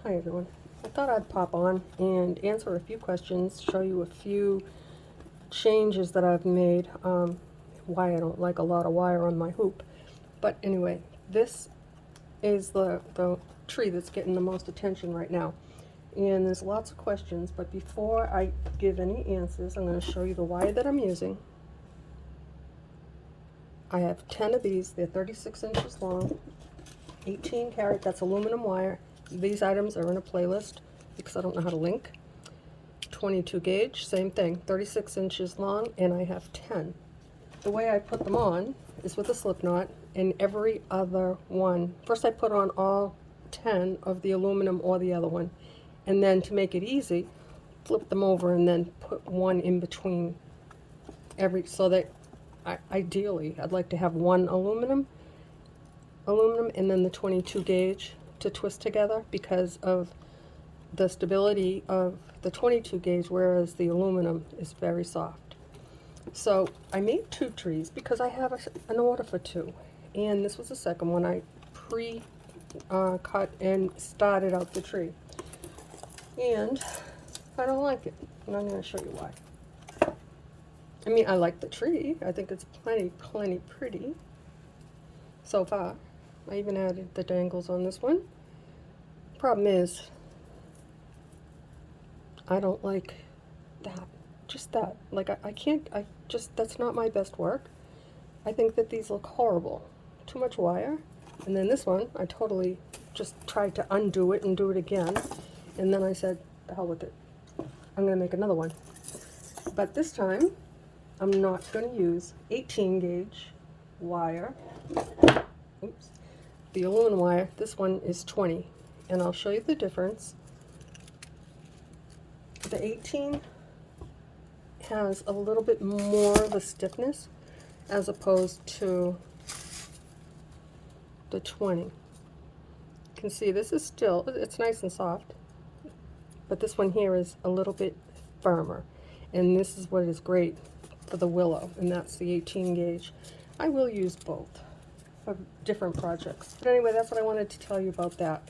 Hi everyone. I thought I'd pop on and answer a few questions, show you a few changes that I've made, why I don't like a lot of wire on my hoop. But anyway, this is the tree that's getting the most attention right now. And there's lots of questions, but before I give any answers, I'm going to show you the wire that I'm using. I have 10 of these. They're 36 inches long, 18 karat, that's aluminum wire. These items are in a playlist because I don't know how to link. 22 gauge, same thing, 36 inches long, and I have 10. The way I put them on is with a slip knot, and every other one. First I put on all 10 of the aluminum or the other one, and then to make it easy, flip them over and then put one in between every, so that ideally I'd like to have one aluminum and then the 22 gauge to twist together because of the stability of the 22 gauge, whereas the aluminum is very soft. So I made 2 trees because I have an order for 2, and this was the second one. I cut and started out the tree, and I don't like it, and I'm going to show you why. I mean, I like the tree. I think it's plenty pretty so far. I even added the dangles on this one. Problem is, I don't like that. Just that. Like, I can't, that's not my best work. I think that these look horrible. Too much wire. And then this one, I totally just tried to undo it and do it again. And then I said, the hell with it. I'm going to make another one. But this time, I'm not going to use 18 gauge wire. Oops. The aluminum wire, this one is 20. And I'll show you the difference. The 18 has a little bit more of a stiffness as opposed to the 20. You can see this is still, it's nice and soft, but this one here is a little bit firmer. And this is what is great for the willow, and that's the 18 gauge. I will use both for different projects. But anyway, that's what I wanted to tell you about that.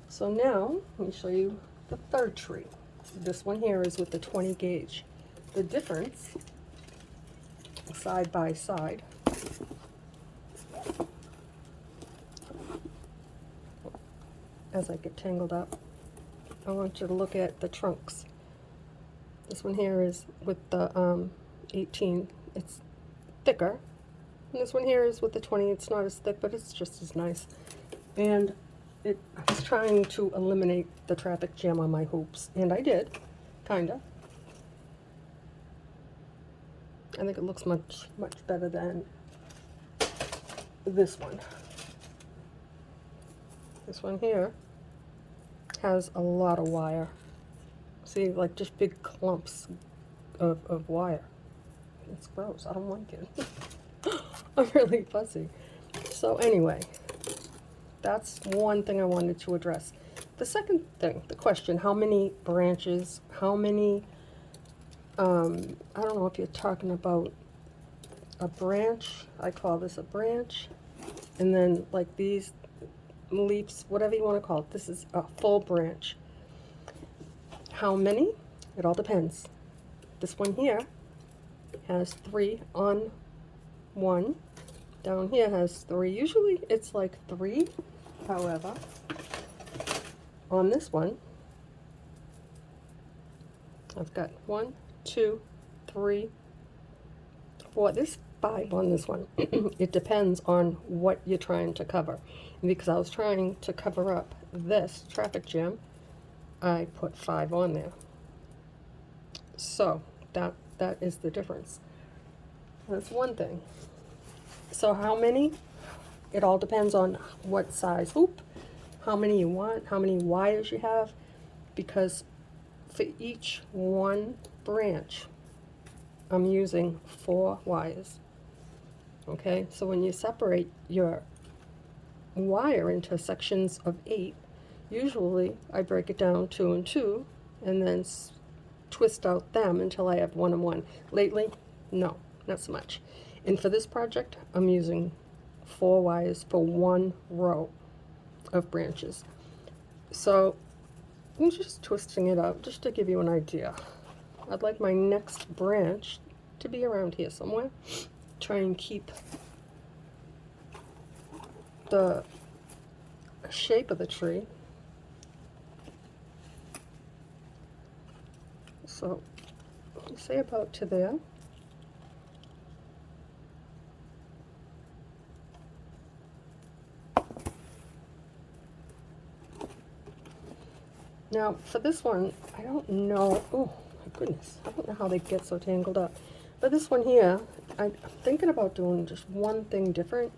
So now, let me show you the third tree. This one here is with the 20 gauge. The difference, side by side, as I get tangled up, I want you to look at the trunks. This one here is with the 18, it's thicker. And this one here is with the 20, it's not as thick, but it's just as nice. And I was trying to eliminate the traffic jam on my hoops, and I did, kinda. I think it looks much better than this one. This one here has a lot of wire. See, like just big clumps of wire. It's gross, I don't like it. I'm really fussy. So anyway, that's one thing I wanted to address. The second thing, the question, how many branches, how many, I don't know if you're talking about a branch, I call this a branch, and then like these leaves, whatever you want to call it, this is a full branch. How many? It all depends. This one here has 3 on one. Down here has 3. Usually it's like 3. However, on this one, I've got 1, 2, 3, 4. There's 5 on this one. It depends on what you're trying to cover. And because I was trying to cover up this traffic jam, I put 5 on there. So that is the difference. That's one thing. So how many? It all depends on what size hoop, how many you want, how many wires you have, because for each one branch, I'm using 4 wires. Okay, so when you separate your wire into sections of 8, usually I break it down 2 and 2, and then twist out them until I have 1 and 1. Lately, no, not so much. And for this project, I'm using 4 wires for 1 row of branches. So I'm just twisting it out just to give you an idea. I'd like my next branch to be around here somewhere. Try and keep the shape of the tree. So say about to there. Now for this one, I don't know, oh my goodness, I don't know how they get so tangled up. But this one here, I'm thinking about doing just one thing different,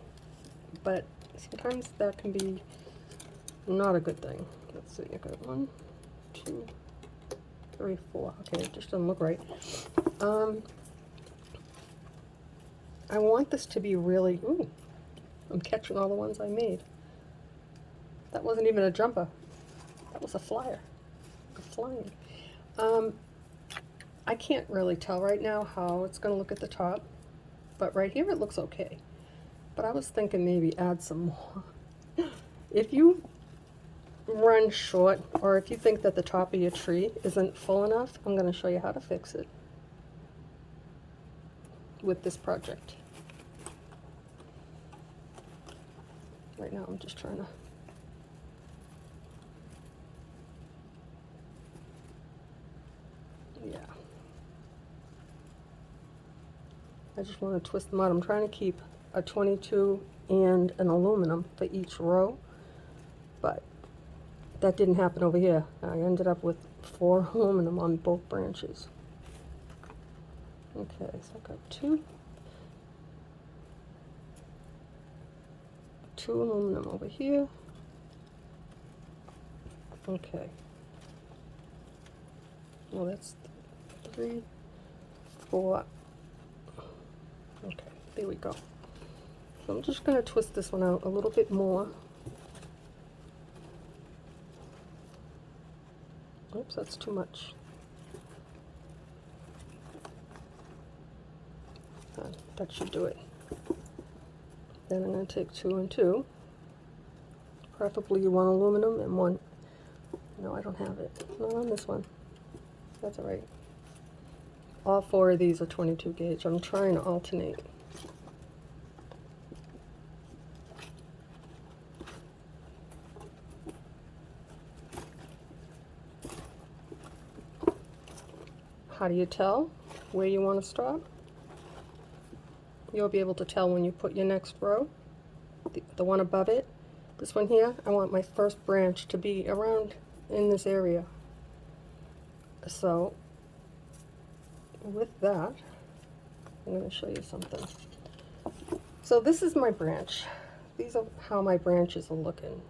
but sometimes that can be not a good thing. Let's see, I got 1, 2, 3, 4. Okay, it just doesn't look right. I want this to be really, ooh, I'm catching all the ones I made. That wasn't even a jumper. That was a flyer. Flying. I can't really tell right now how it's going to look at the top, but right here it looks okay. But I was thinking maybe add some more. If you run short, or if you think that the top of your tree isn't full enough, I'm going to show you how to fix it with this project. Right now I'm just trying to I just want to twist them out. I'm trying to keep a 22 and an aluminum for each row, but that didn't happen over here. I ended up with 4 aluminum on both branches. Okay, so I've got two aluminum over here. Okay. Well, that's 3, 4. Okay, there we go. So I'm just going to twist this one out a little bit more. Oops, that's too much. That should do it. Then I'm going to take 2 and 2. Preferably 1 aluminum and 1. No, I don't have it. Not on this one. That's all right. All 4 of these are 22 gauge. I'm trying to alternate. How do you tell where you want to stop? You'll be able to tell when you put your next row, the one above it. This one here, I want my first branch to be around in this area. So with that, I'm going to show you something. So this is my branch. These are how my branches are looking.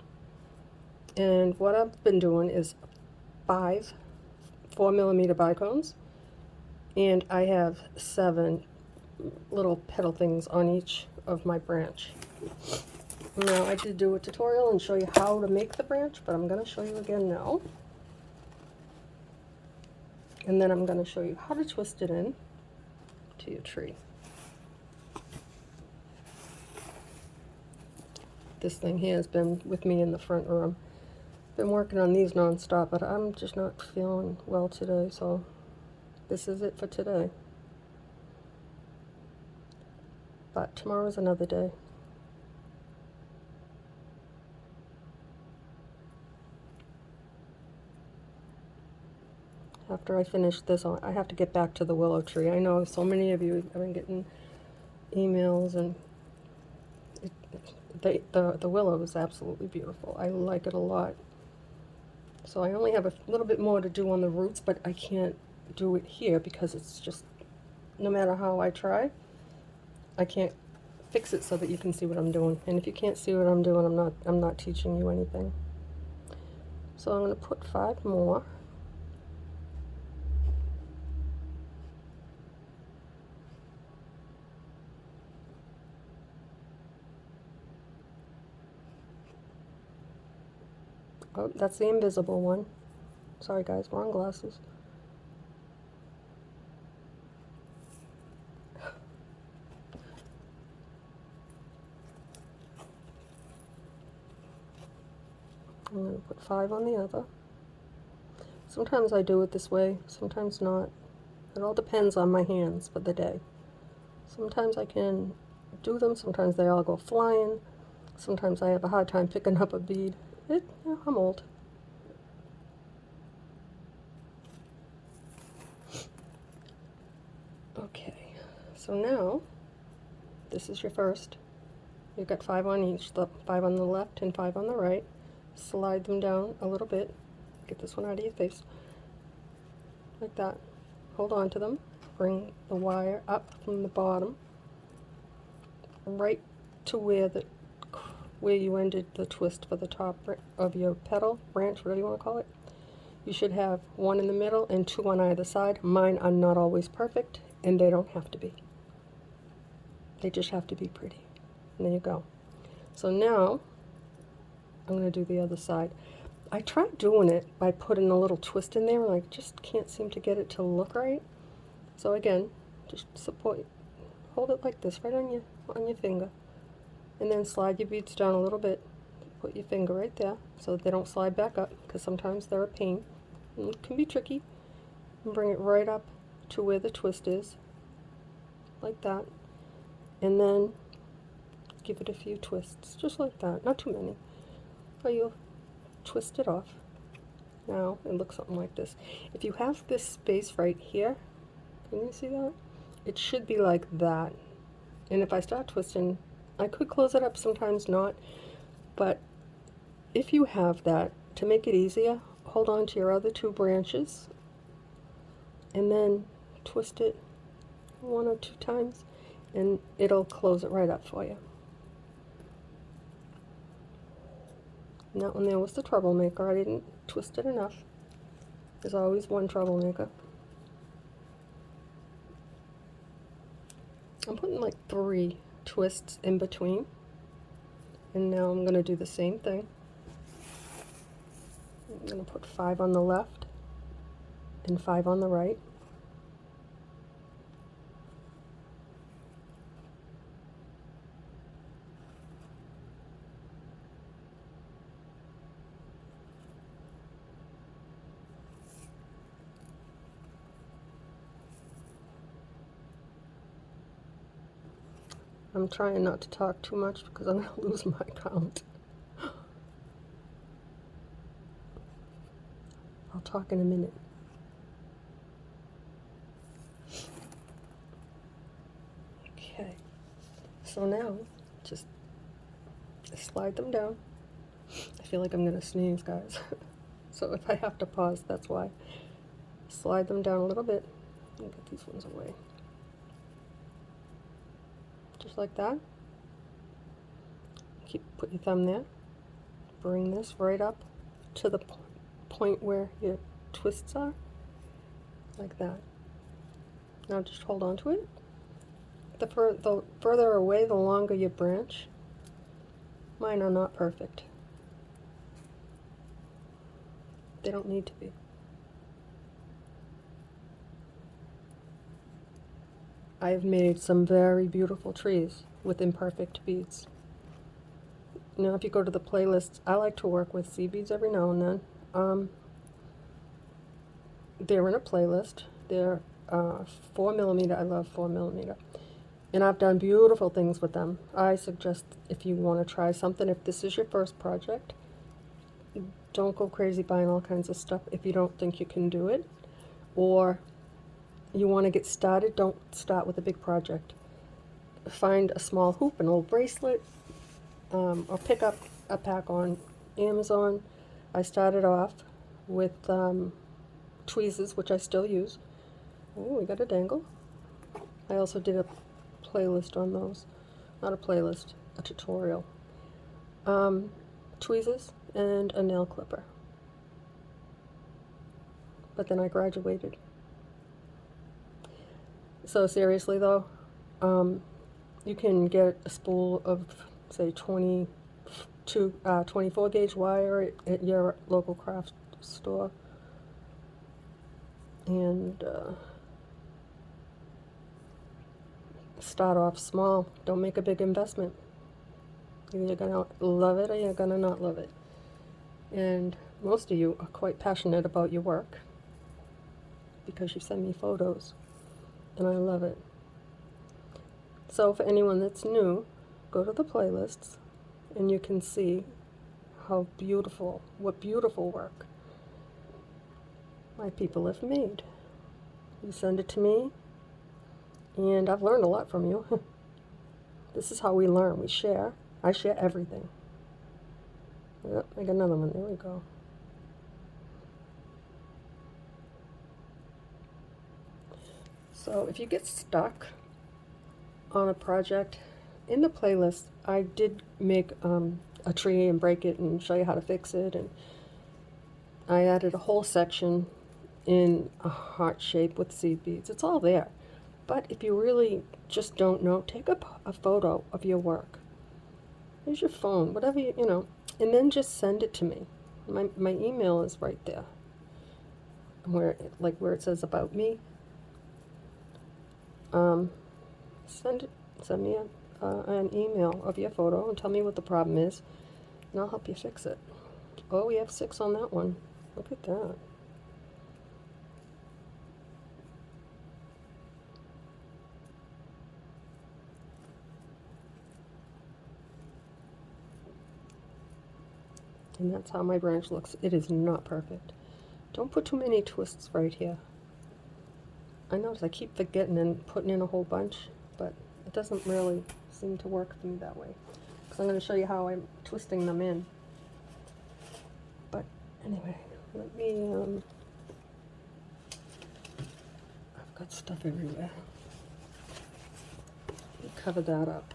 And what I've been doing is 5 4mm bicones, and I have 7 little petal things on each of my branch. Now I did do a tutorial and show you how to make the branch, but I'm going to show you again now. And then I'm going to show you how to twist it in to your tree. This thing here has been with me in the front room. Been working on these non-stop, but I'm just not feeling well today, so this is it for today. But tomorrow's another day. After I finish this, I have to get back to the willow tree. I know so many of you have been getting emails, and the willow is absolutely beautiful. I like it a lot. So I only have a little bit more to do on the roots, but I can't do it here because it's just, no matter how I try, I can't fix it so that you can see what I'm doing. And if you can't see what I'm doing, I'm not teaching you anything. So I'm going to put 5 more. Oh, that's the invisible one. Sorry guys, wrong glasses. I'm going to put 5 on the other. Sometimes I do it this way, sometimes not. It all depends on my hands for the day. Sometimes I can do them, sometimes they all go flying. Sometimes I have a hard time picking up a bead. I'm old. Okay, so now this is your first. You've got 5 on each, the 5 on the left and 5 on the right. Slide them down a little bit. Get this one out of your face. Like that. Hold on to them. Bring the wire up from the bottom, right to where you ended the twist for the top of your petal, branch, whatever you want to call it. You should have 1 in the middle and 2 on either side. Mine are not always perfect, and they don't have to be. They just have to be pretty. And there you go. So now, I'm going to do the other side. I tried doing it by putting a little twist in there, and I just can't seem to get it to look right. So again, just hold it like this, right on your finger, and then slide your beads down a little bit. Put your finger right there so that they don't slide back up, because sometimes they're a pain. And it can be tricky. And bring it right up to where the twist is, like that, and then give it a few twists, just like that, not too many. Or you'll twist it off. Now it looks something like this. If you have this space right here, can you see that? It should be like that. And if I start twisting, I could close it up, sometimes not. But if you have that, to make it easier, hold on to your other 2 branches and then twist it 1 or 2 times, and it'll close it right up for you. And that one there was the troublemaker. I didn't twist it enough. There's always one troublemaker. I'm putting like 3 twists in between. And now I'm going to do the same thing. I'm going to put 5 on the left and 5 on the right. I'm trying not to talk too much because I'm going to lose my count. I'll talk in a minute. Okay, so now just slide them down. I feel like I'm going to sneeze, guys. So if I have to pause, that's why. Slide them down a little bit and get these ones away. Just like that. Put your thumb there. Bring this right up to the point where your twists are, like that. Now just hold on to it. The further away, the longer your branch. Mine are not perfect. They don't need to be. I've made some very beautiful trees with imperfect beads. Now if you go to the playlists, I like to work with sea beads every now and then. They're in a playlist. They're 4mm. I love 4mm. And I've done beautiful things with them. I suggest, if you want to try something, if this is your first project, don't go crazy buying all kinds of stuff if you don't think you can do it. Or you want to get started, don't start with a big project. Find a small hoop, an old bracelet, or pick up a pack on Amazon. I started off with tweezers, which I still use. Oh, we got a dangle. I also did a playlist on those. Not a playlist, a tutorial. Tweezers and a nail clipper. But then I graduated. So seriously though, you can get a spool of, say, 24 gauge wire at your local craft store, and start off small. Don't make a big investment. Either you're gonna love it or you're gonna not love it. And most of you are quite passionate about your work because you send me photos, and I love it. So for anyone that's new, go to the playlists, and you can see how beautiful, what beautiful work my people have made. You send it to me, and I've learned a lot from you. This is how we learn. We share. I share everything. Yep, I got another one. There we go. So if you get stuck on a project, in the playlist, I did make a tree and break it and show you how to fix it. And I added a whole section in a heart shape with seed beads. It's all there. But if you really just don't know, take a photo of your work. Use your phone, whatever you know, and then just send it to me. My email is right there, where it says about me. Send me an email of your photo and tell me what the problem is, and I'll help you fix it. Oh, we have 6 on that one. Look at that. And that's how my branch looks. It is not perfect. Don't put too many twists right here. I notice I keep forgetting and putting in a whole bunch, but it doesn't really seem to work for me that way. Because I'm going to show you how I'm twisting them in. But anyway, let me, I've got stuff everywhere. Let me cover that up.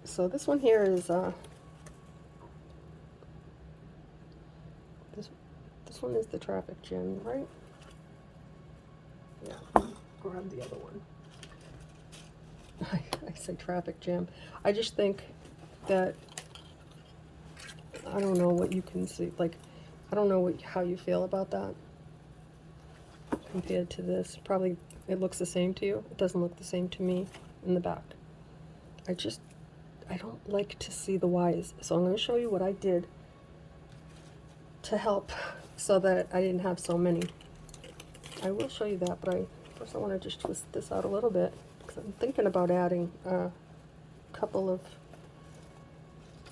So this one here is this one is the traffic jam, right? Yeah, grab the other one. I say traffic jam. I just think that I don't know what you can see. Like, I don't know how you feel about that compared to this. Probably it looks the same to you. It doesn't look the same to me in the back. I don't like to see the Y's, so I'm going to show you what I did to help so that I didn't have so many. I will show you that, but first I want to just twist this out a little bit because I'm thinking about adding a couple of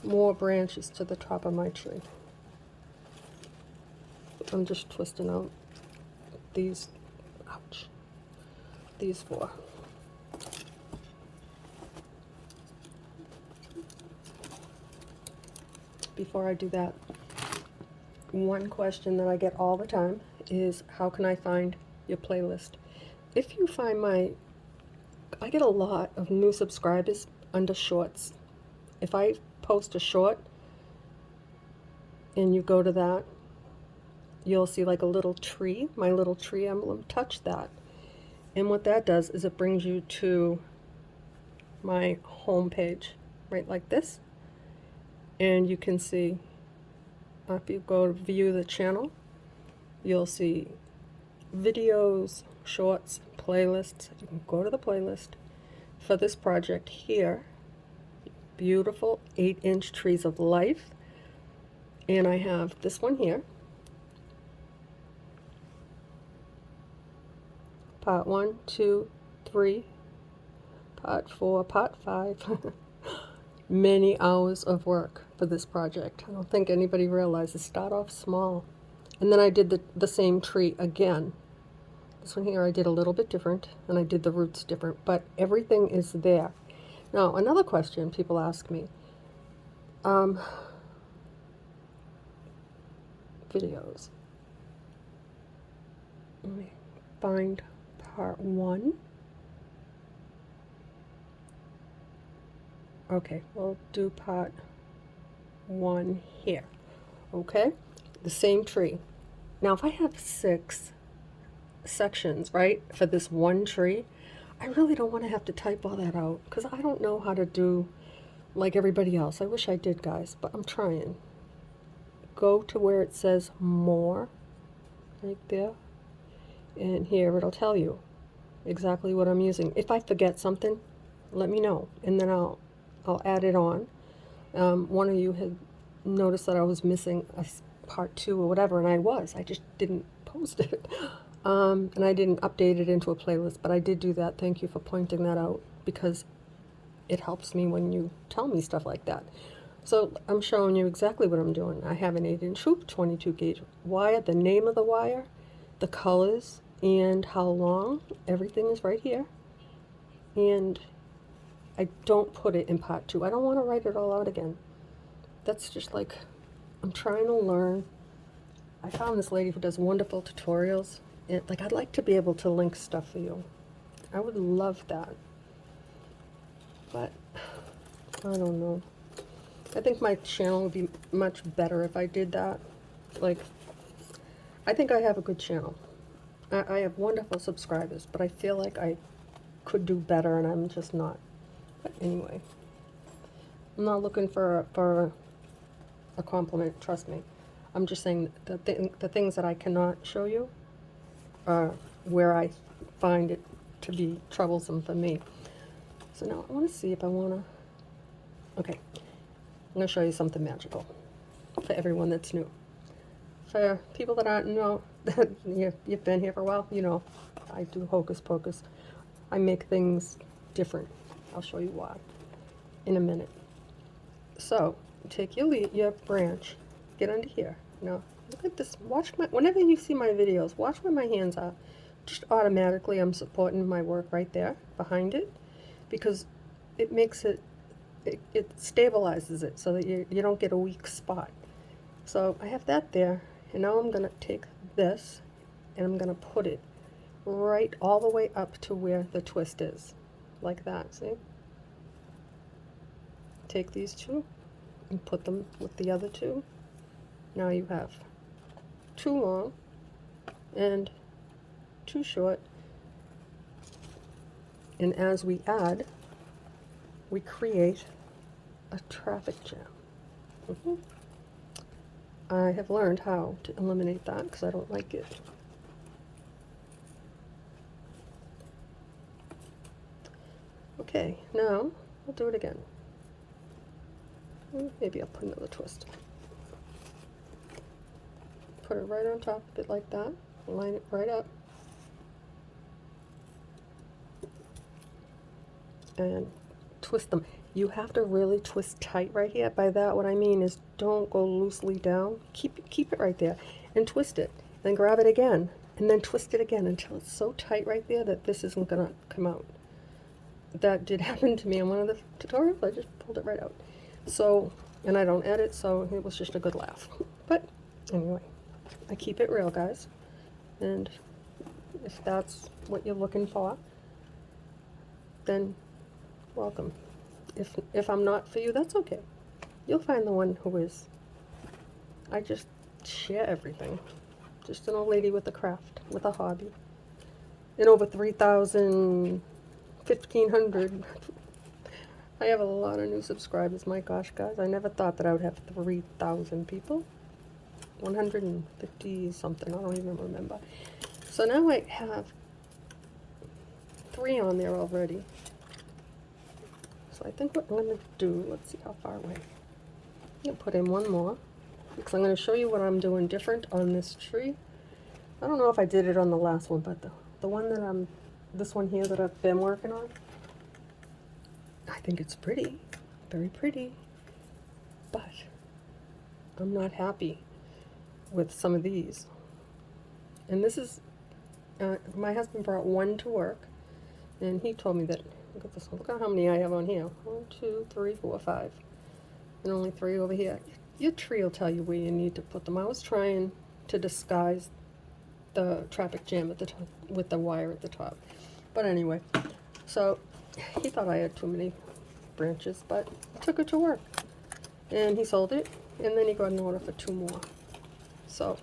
more branches to the top of my tree. I'm just twisting out these, ouch, these 4. Before I do that, one question that I get all the time is, how can I find your playlist? If you find I get a lot of new subscribers under shorts. If I post a short and you go to that, you'll see like a little tree, my little tree emblem. Touch that. And what that does is it brings you to my home page, right like this. And you can see, if you go to view the channel, you'll see videos, shorts, playlists. You can go to the playlist for this project here. Beautiful 8-inch trees of life. And I have this one here. Part 1, 2, 3, part 4, part 5. Many hours of work for this project. I don't think anybody realizes. Start off small. And then I did the same tree again. This one here I did a little bit different, and I did the roots different, but everything is there. Now, another question people ask me, videos. Let me find part 1. Okay, we'll do part 1 here. Okay, the same tree. Now, if I have 6 sections, right, for this one tree, I really don't want to have to type all that out because I don't know how to do like everybody else. I wish I did, guys, but I'm trying. Go to where it says more, right there, and here it'll tell you exactly what I'm using. If I forget something, let me know, and then I'll add it on. One of you had noticed that I was missing part 2 or whatever, and I just didn't post it. And I didn't update it into a playlist, but I did do that. Thank you for pointing that out, because it helps me when you tell me stuff like that. So I'm showing you exactly what I'm doing. I have an 8-inch hoop, 22 gauge wire, the name of the wire, the colors, and how long. Everything is right here. And I don't put it in part 2. I don't want to write it all out again. That's just like, I'm trying to learn. I found this lady who does wonderful tutorials. And like, I'd like to be able to link stuff for you. I would love that. But I don't know. I think my channel would be much better if I did that. Like, I think I have a good channel. I have wonderful subscribers, but I feel like I could do better, and I'm just not. But anyway, I'm not looking for a compliment, trust me. I'm just saying the things that I cannot show you are where I find it to be troublesome for me. So now I want to see if I want to... Okay, I'm going to show you something magical for everyone that's new. For people that aren't know, that you've been here for a while, you know, I do hocus pocus. I make things different. I'll show you why in a minute. So, take your branch, get under here. Now, look at this. Watch whenever you see my videos, watch where my hands are. Just automatically, I'm supporting my work right there, behind it, because it makes it stabilizes it so that you don't get a weak spot. So I have that there, and now I'm going to take this, and I'm going to put it right all the way up to where the twist is, like that, see? Take these two and put them with the other two. Now you have 2 long and 2 short, and as we add, we create a traffic jam. I have learned how to eliminate that because I don't like it. Okay, now I'll do it again. Maybe I'll put another twist. Put it right on top of it like that. Line it right up. And twist them. You have to really twist tight right here. By that, what I mean is don't go loosely down. Keep it right there and twist it. Then grab it again and then twist it again until it's so tight right there that this isn't going to come out. That did happen to me in one of the tutorials. I just pulled it right out. So, and I don't edit, so it was just a good laugh. But anyway, I keep it real, guys. And if that's what you're looking for, then welcome. If I'm not for you, that's okay. You'll find the one who is. I just share everything. Just an old lady with a craft, with a hobby. And over 3,000, 1,500. I have a lot of new subscribers. My gosh, guys, I never thought that I would have 3,000 people. 150 something, I don't even remember. So now I have 3 on there already. So I think what I'm going to do, let's see how far away. I'm going to put in one more, because I'm going to show you what I'm doing different on this tree. I don't know if I did it on the last one, but the one that this one here that I've been working on, I think it's pretty, very pretty, but I'm not happy with some of these. And this is, my husband brought one to work, and he told me that, look at this one, look at how many I have on here. 1, 2, 3, 4, 5, and only 3 over here. Your tree will tell you where you need to put them. I was trying to disguise the traffic jam at the top with the wire at the top. But anyway, so he thought I had too many branches, but I took it to work. And he sold it, and then he got an order for 2 more. So,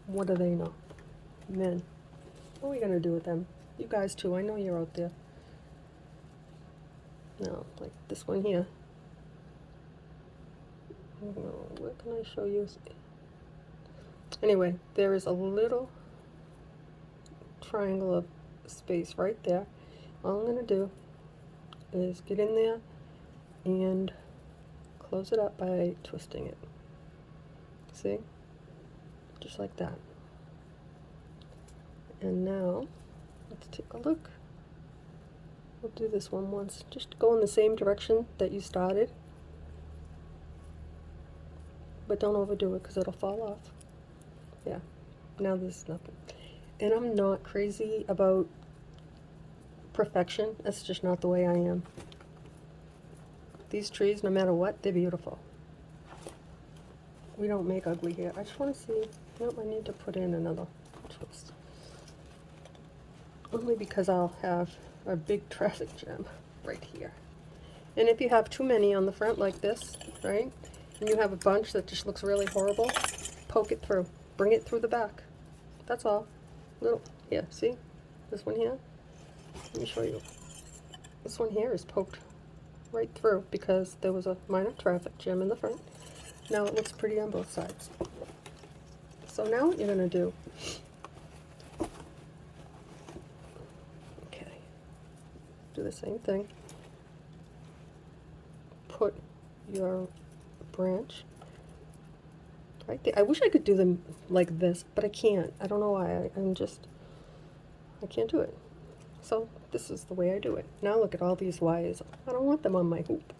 what do they know? Men. What are we going to do with them? You guys too, I know you're out there. Now, like this one here. What can I show you? Anyway, there is a little triangle of space right there. All I'm going to do is get in there and close it up by twisting it. See? Just like that. And now, let's take a look. We'll do this one once. Just go in the same direction that you started. But don't overdo it because it'll fall off. Yeah, now there's nothing. And I'm not crazy about perfection. That's just not the way I am. These trees, no matter what, they're beautiful. We don't make ugly here. I just want to see. Nope, I need to put in another twist. Only because I'll have a big traffic jam right here. And if you have too many on the front like this, right, and you have a bunch that just looks really horrible, poke it through. Bring it through the back. That's all. Little, here, see? This one here? Let me show you. This one here is poked right through because there was a minor traffic jam in the front. Now it looks pretty on both sides. So now what you're going to do, okay, do the same thing. Put your branch right there. I wish I could do them like this, but I can't. I don't know why. I can't do it. So this is the way I do it. Now look at all these wires. I don't want them on my hoop.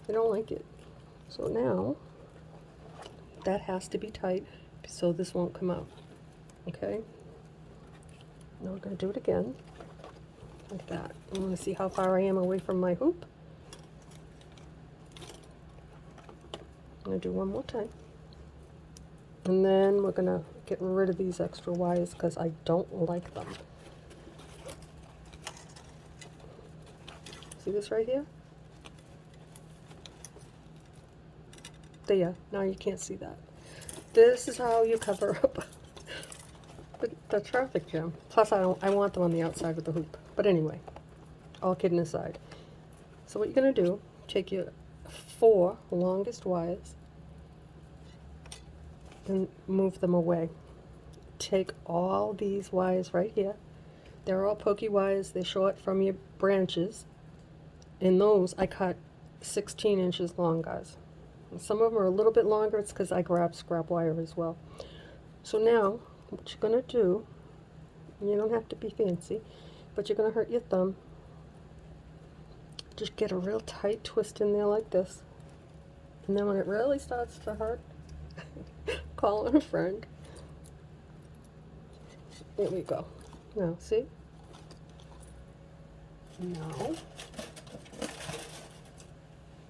I don't like it. So now that has to be tight so this won't come out. Okay? Now we're going to do it again like that. I want to see how far I am away from my hoop. I'm going to do one more time. And then we're going to get rid of these extra wires because I don't like them. See this right here? There, now you can't see that. This is how you cover up the traffic jam. Plus I want them on the outside of the hoop. But anyway, all kidding aside. So what you're going to do, take your 4 longest wires and move them away. Take all these wires right here. They're all pokey wires. They're short from your branches. And those I cut 16 inches long, guys. And some of them are a little bit longer. It's because I grabbed scrap wire as well. So now, what you're going to do, you don't have to be fancy, but you're going to hurt your thumb. Just get a real tight twist in there like this. And then when it really starts to hurt, call on a friend. There we go. Now, see? Now,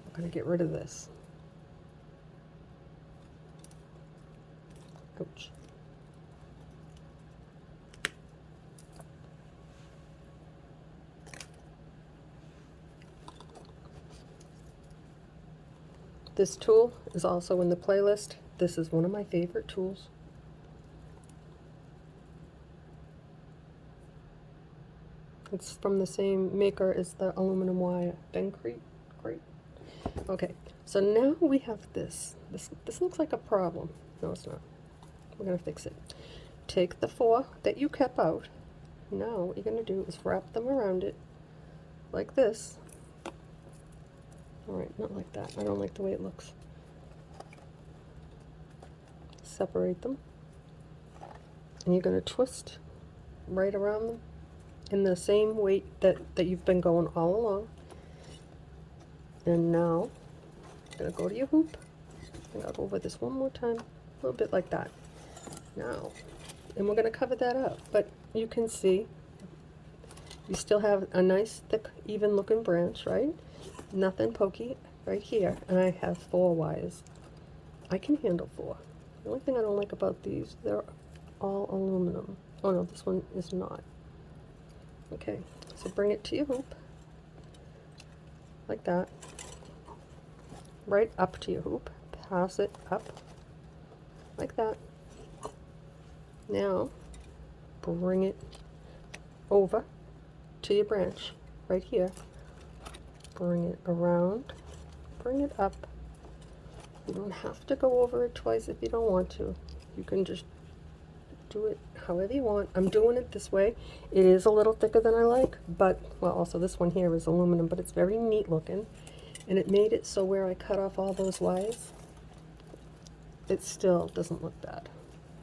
I'm going to get rid of this. Ouch. This tool is also in the playlist. This is one of my favorite tools. It's from the same maker as the aluminum wire. Great. Okay, so now we have this. This looks like a problem. No, it's not. We're going to fix it. Take the 4 that you kept out. Now what you're going to do is wrap them around it like this. Alright, not like that. I don't like the way it looks. Separate them. And you're going to twist right around them in the same weight that you've been going all along. And now, I'm going to go to your hoop. And I'll go over this one more time. A little bit like that. Now, and we're going to cover that up. But you can see, you still have a nice, thick, even looking branch, right? Nothing pokey right here. And I have 4 wires. I can handle 4. The only thing I don't like about these, they're all aluminum. Oh no, this one is not. Okay, so bring it to your hoop. Like that. Right up to your hoop. Pass it up. Like that. Now, bring it over to your branch. Right here. Bring it around. Bring it up. You don't have to go over it twice if you don't want to. You can just do it however you want. I'm doing it this way. It is a little thicker than I like, but, well, also this one here is aluminum, but it's very neat looking. And it made it so where I cut off all those wires, it still doesn't look bad.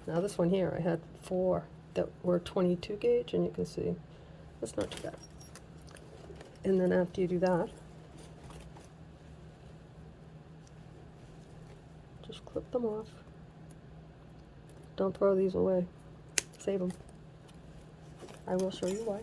Now this one here, I had 4 that were 22 gauge, and you can see it's not too bad. And then after you do that, just clip them off. Don't throw these away. Save them. I will show you why.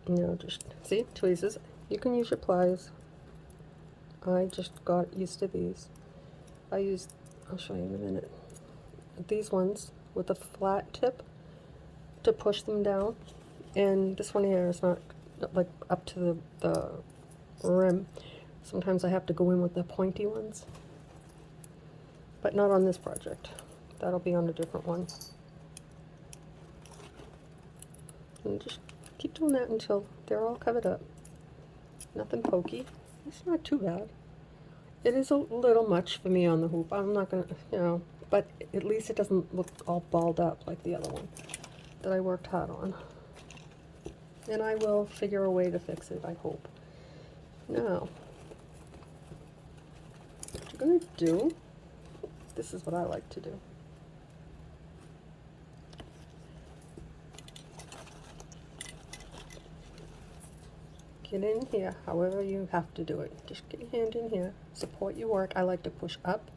Now just, see, tweezers. You can use your pliers. I just got used to these. I'll show you in a minute, these ones with a flat tip to push them down. And this one here is not like up to the rim. Sometimes I have to go in with the pointy ones, but not on this project. That'll be on a different one. And just keep doing that until they're all covered up. Nothing pokey. It's not too bad. It is a little much for me on the hoop. I'm not gonna, but at least it doesn't look all balled up like the other one that I worked hard on. And I will figure a way to fix it, I hope. Now, what you're gonna do, this is what I like to do. Get in here, however you have to do it. Just get your hand in here, support your work. I like to push up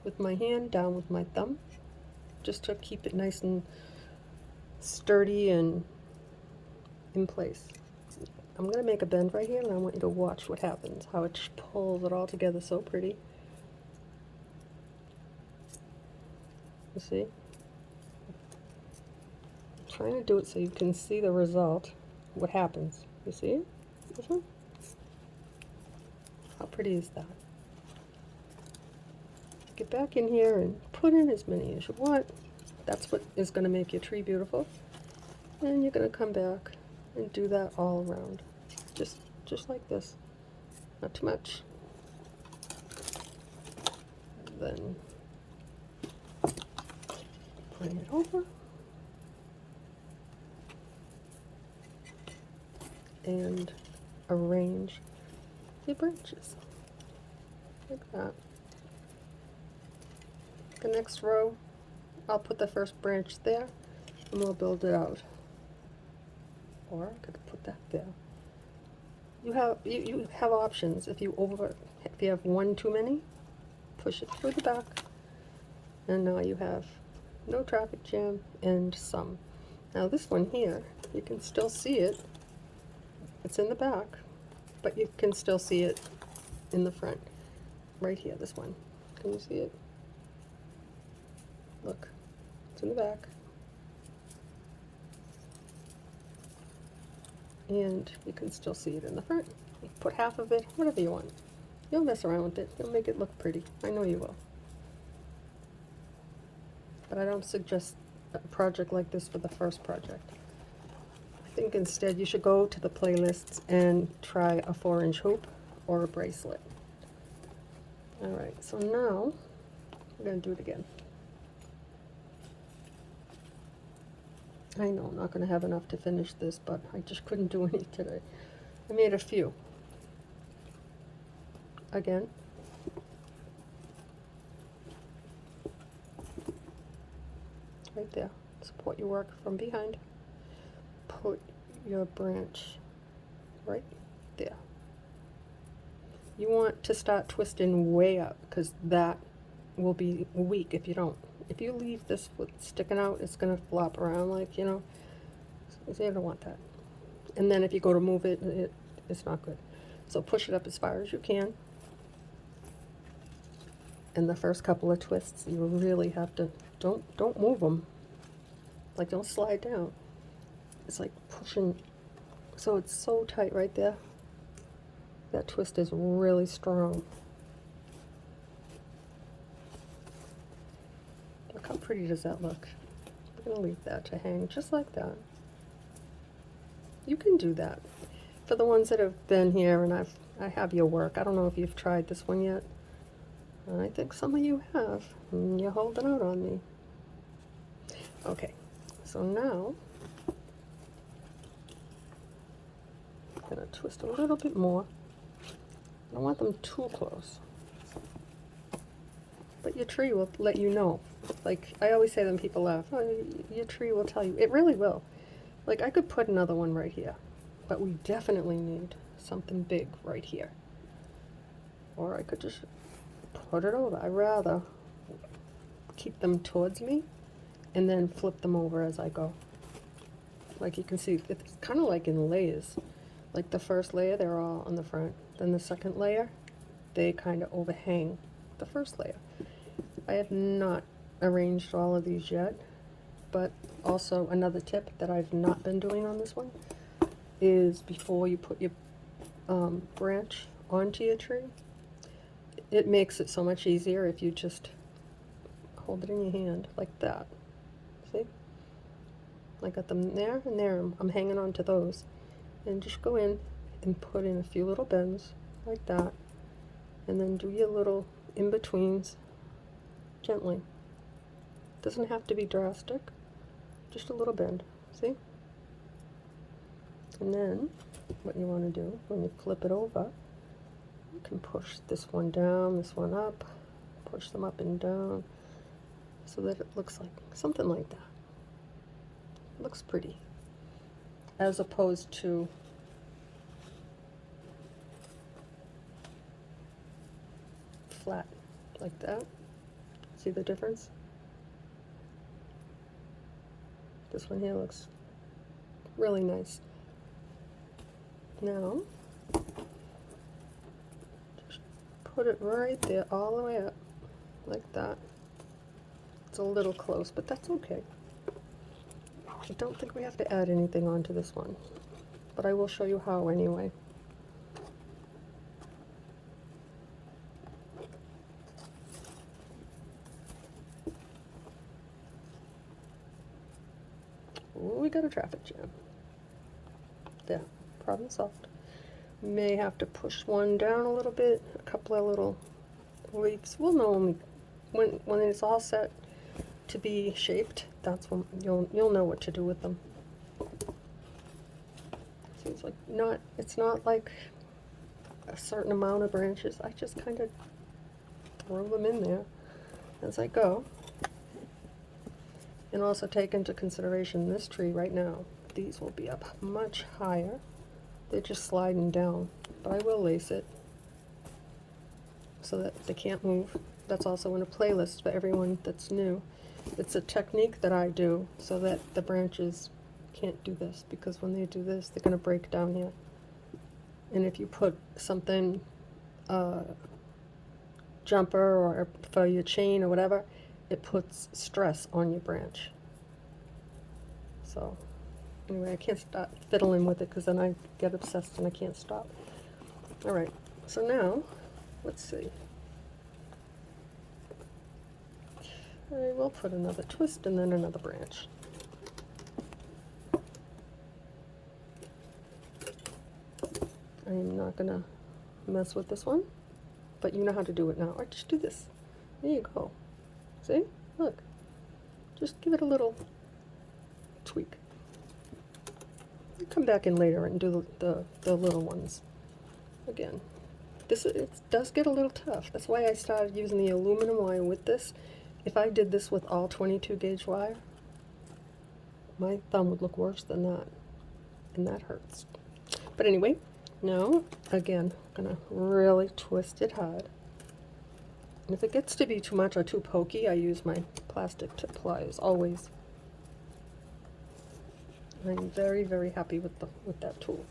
with my hand, down with my thumb, just to keep it nice and sturdy and in place. I'm going to make a bend right here, and I want you to watch what happens, how it pulls it all together so pretty. You see? I'm trying to do it so you can see the result, what happens. You see it? This one? How pretty is that? Get back in here and put in as many as you want. That's what is going to make your tree beautiful. And you're going to come back and do that all around. Just like this. Not too much. Then bring it over. And arrange the branches like that. The next row, I'll put the first branch there, and we'll build it out. Or I could put that there. You have options. If you have one too many, push it through the back, and now you have no traffic jam and some. Now this one here, you can still see it. It's in the back, but you can still see it in the front. Right here, this one. Can you see it? Look, it's in the back. And you can still see it in the front. You put half of it, whatever you want. You'll mess around with it. You'll make it look pretty. I know you will. But I don't suggest a project like this for the first project. I think instead you should go to the playlists and try a 4-inch hoop or a bracelet. Alright, so now we're going to do it again. I know I'm not going to have enough to finish this, but I just couldn't do any today. I made a few. Again. Right there. Support your work from behind. Put your branch right there. You want to start twisting way up, because that will be weak if you don't. If you leave this foot sticking out, it's going to flop around like, so you don't want that. And then if you go to move it, it's not good. So push it up as far as you can. And the first couple of twists, you really have to, don't move them. Like, don't slide down. It's like pushing, so it's so tight right there. That twist is really strong. Look how pretty does that look. I'm going to leave that to hang just like that. You can do that. For the ones that have been here and I've I have your work. I don't know if you've tried this one yet. I think some of you have. And you're holding out on me. Okay, so now I'm going to twist a little bit more. I don't want them too close. But your tree will let you know. Like, I always say when people laugh, oh, your tree will tell you. It really will. Like, I could put another one right here, but we definitely need something big right here. Or I could just put it over. I'd rather keep them towards me and then flip them over as I go. Like you can see, it's kind of like in layers. Like the first layer, they're all on the front. Then the second layer, they kind of overhang the first layer. I have not arranged all of these yet, but also another tip that I've not been doing on this one is before you put your branch onto your tree, it makes it so much easier if you just hold it in your hand like that. See? I got them there and there. I'm hanging on to those. And just go in and put in a few little bends like that. And then do your little in-betweens gently. Doesn't have to be drastic. Just a little bend. See? And then what you want to do when you flip it over, you can push this one down, this one up, push them up and down so that it looks like something like that. It looks pretty. As opposed to flat like that. See the difference? This one here looks really nice. Now, just put it right there all the way up like that. It's a little close, but that's okay. I don't think we have to add anything onto this one, but I will show you how anyway. Ooh, we got a traffic jam. There, problem solved. May have to push one down a little bit, a couple of little leaves. We'll know when it's all set to be shaped. That's when you'll know what to do with them. So it's not like a certain amount of branches. I just kind of throw them in there as I go. And also take into consideration this tree right now. These will be up much higher. They're just sliding down, but I will lace it so that they can't move. That's also in a playlist for everyone that's new. It's a technique that I do so that the branches can't do this, because when they do this, they're going to break down here. And if you put something, jumper or for your chain or whatever, it puts stress on your branch. So anyway, I can't stop fiddling with it because then I get obsessed and I can't stop. All right, so now let's see. I will put another twist and then another branch. I am not gonna mess with this one, but you know how to do it now. Or just do this. There you go. See? Look. Just give it a little tweak. You come back in later and do the little ones again. It does get a little tough. That's why I started using the aluminum wire with this. If I did this with all 22 gauge wire, my thumb would look worse than that, and that hurts. But anyway, now, again, I'm gonna really twist it hard. And if it gets to be too much or too pokey, I use my plastic tip pliers, always. I'm very, very happy with that tool.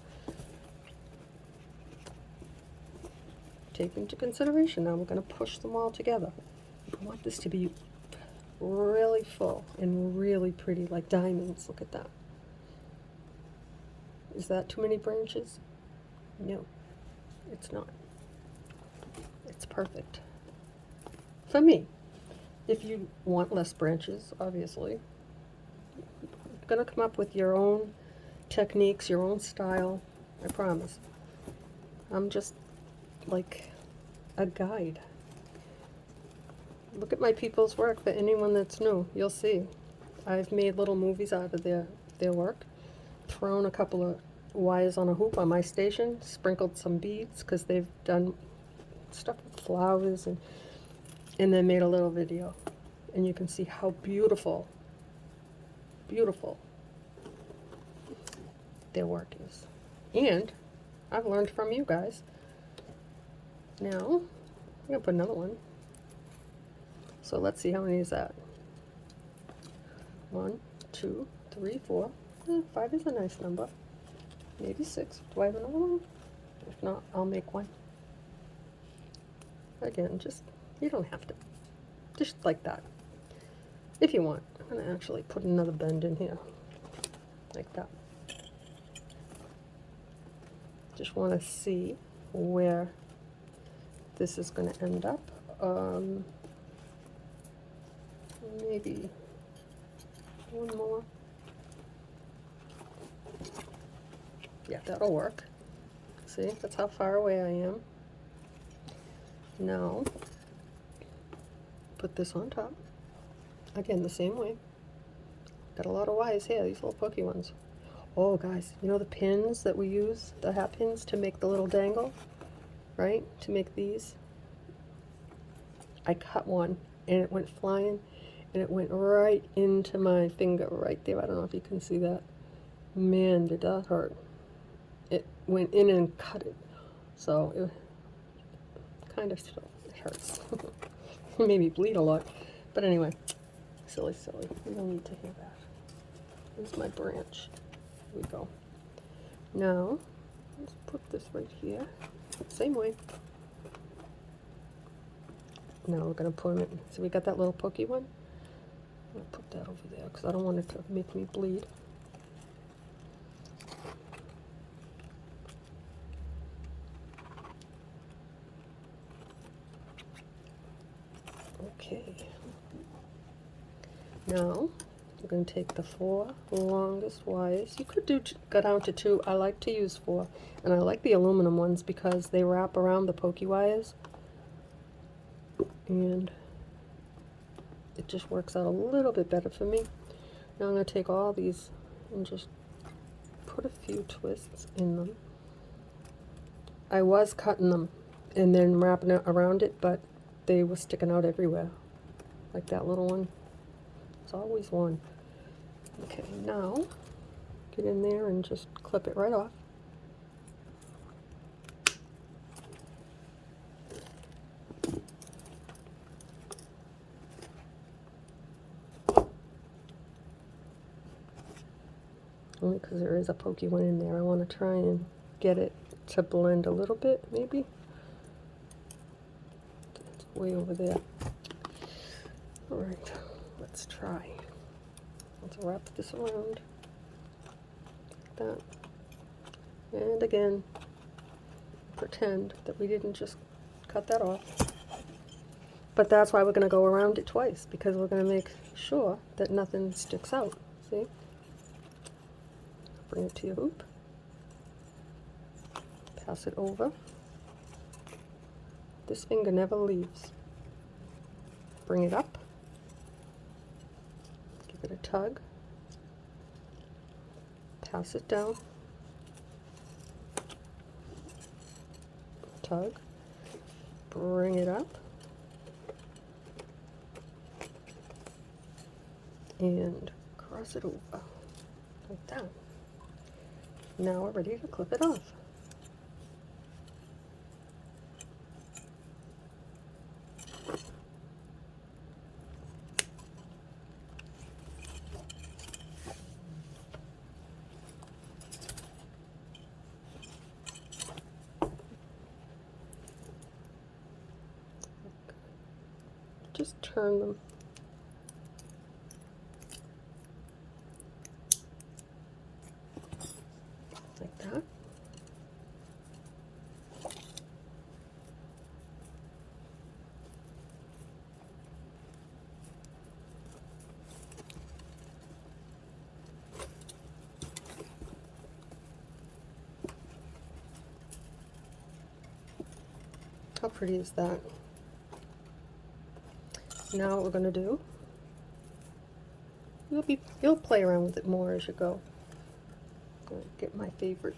Take into consideration, now we're gonna push them all together. I want this to be really full and really pretty, like diamonds. Look at that. Is that too many branches? No, it's not. It's perfect. For me. If you want less branches, obviously, you're going to come up with your own techniques, your own style, I promise. I'm just like a guide. Look at my people's work. For anyone that's new, you'll see. I've made little movies out of their work, thrown a couple of wires on a hoop on my station, sprinkled some beads because they've done stuff with flowers, and then made a little video. And you can see how beautiful, beautiful their work is. And I've learned from you guys. Now, I'm going to put another one. So let's see how many is that. 1, 2, 3, 4. 5 is a nice number. Maybe 6. Do I have another one? If not, I'll make one. Again, just, you don't have to. Just like that. If you want. I'm going to actually put another bend in here. Like that. Just want to see where this is going to end up. Maybe one more. Yeah, that'll work. See, that's how far away I am. Now, put this on top. Again, the same way. Got a lot of wires here, these little pokey ones. Oh, guys, you know the pins that we use, the hat pins, to make the little dangle, right? To make these. I cut one, and it went flying, and it went right into my finger right there. I don't know if you can see that. Man, did that hurt. It went in and cut it. So, it kind of still, it hurts. It made me bleed a lot. But anyway, silly, silly. We don't need to hear that. Here's my branch. Here we go. Now, let's put this right here. Same way. Now we're going to put it, so we got that little pokey one. I'm going to put that over there because I don't want it to make me bleed. Okay. Now, we're going to take the 4 longest wires. You could go down to 2. I like to use 4. And I like the aluminum ones because they wrap around the pokey wires. And it just works out a little bit better for me. Now I'm going to take all these and just put a few twists in them. I was cutting them and then wrapping it around it, but they were sticking out everywhere. Like that little one. It's always one. Okay, now get in there and just clip it right off. Only because there is a pokey one in there. I want to try and get it to blend a little bit, maybe. It's way over there. Alright, let's try. Let's wrap this around. Like that. And again, pretend that we didn't just cut that off. But that's why we're going to go around it twice, because we're going to make sure that nothing sticks out. See? Bring it to your hoop. Pass it over. This finger never leaves. Bring it up. Give it a tug. Pass it down. Tug. Bring it up. And cross it over. Like that. Now we're ready to clip it off. Just turn them. Like that. How pretty is that? Now what we're going to do, you'll play around with it more as you go. I'm going to get my favorite,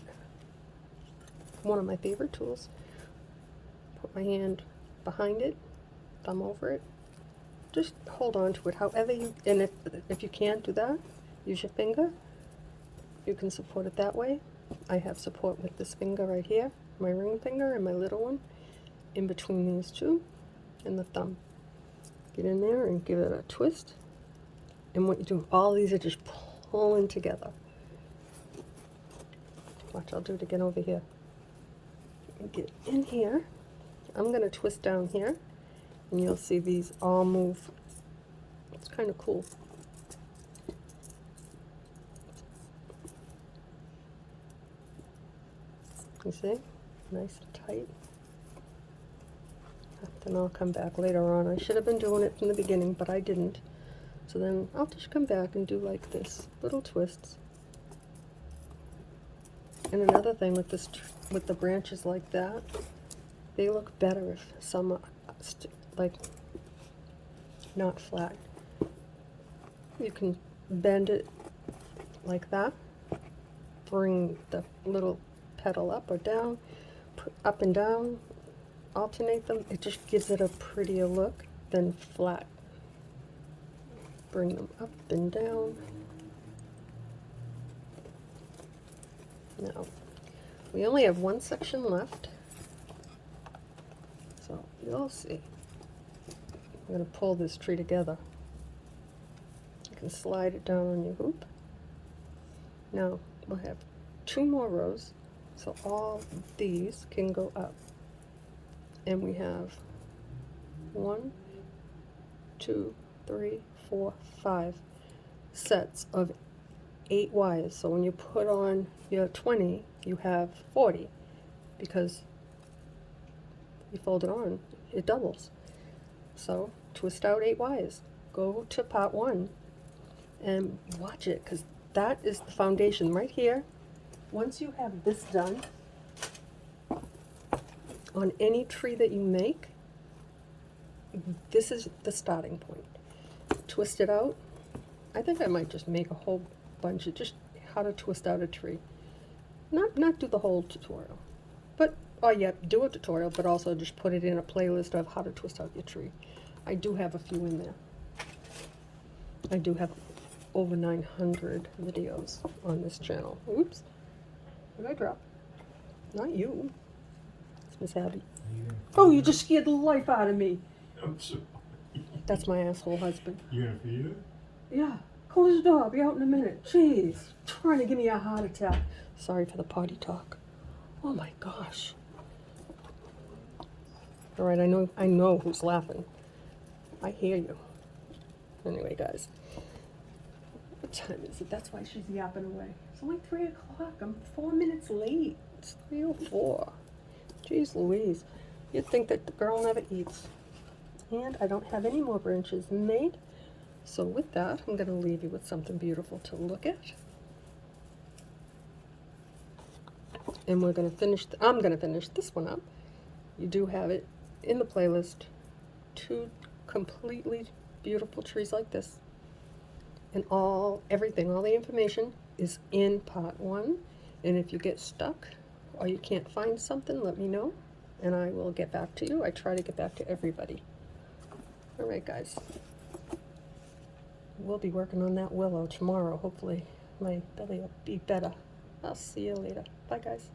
one of my favorite tools. Put my hand behind it, thumb over it. Just hold on to it however you, and if you can't do that, use your finger. You can support it that way. I have support with this finger right here, my ring finger and my little one, in between these two, and the thumb. Get in there and give it a twist. And what you do, all these are just pulling together. Watch, I'll do it again over here. Get in here. I'm going to twist down here, and you'll see these all move. It's kind of cool. You see? Nice and tight. Then I'll come back later on. I should have been doing it from the beginning, but I didn't. So then I'll just come back and do like this, little twists. And another thing with this, with the branches like that, they look better if some are like not flat. You can bend it like that, bring the little petal up or down, up and down, alternate them. It just gives it a prettier look than flat. Bring them up and down. Now, we only have one section left, so you'll see. I'm going to pull this tree together. You can slide it down on your hoop. Now, we'll have 2 more rows, so all these can go up. And we have 1, 2, 3, 4, 5 sets of 8 wires. So when you put on your 20, you have 40, because you fold it on, it doubles. So twist out 8 wires. Go to part 1 and watch it, because that is the foundation right here. Once you have this done, on any tree that you make, this is the starting point. Twist it out. I think I might just make a whole bunch of just how to twist out a tree. Not do the whole tutorial, but, oh yeah, do a tutorial, but also just put it in a playlist of how to twist out your tree. I do have a few in there. I do have over 900 videos on this channel. Oops, what did I drop? Not you. Miss Abby. Oh, you just scared the life out of me. I'm sorry. That's my asshole husband. You gonna feed it? Yeah. Close the door. I'll be out in a minute. Jeez. Trying to give me a heart attack. Sorry for the potty talk. Oh my gosh. All right, I know who's laughing. I hear you. Anyway, guys. What time is it? That's why she's yapping away. It's only 3 o'clock. I'm 4 minutes late. It's 3:04. Jeez Louise, you'd think that the girl never eats. And I don't have any more branches made. So with that, I'm going to leave you with something beautiful to look at. And we're going to finish, I'm going to finish this one up. You do have it in the playlist. 2 completely beautiful trees like this. And everything, all the information is in part 1. And if you get stuck, or you can't find something, let me know, and I will get back to you. I try to get back to everybody. All right, guys. We'll be working on that willow tomorrow. Hopefully my belly will be better. I'll see you later. Bye, guys.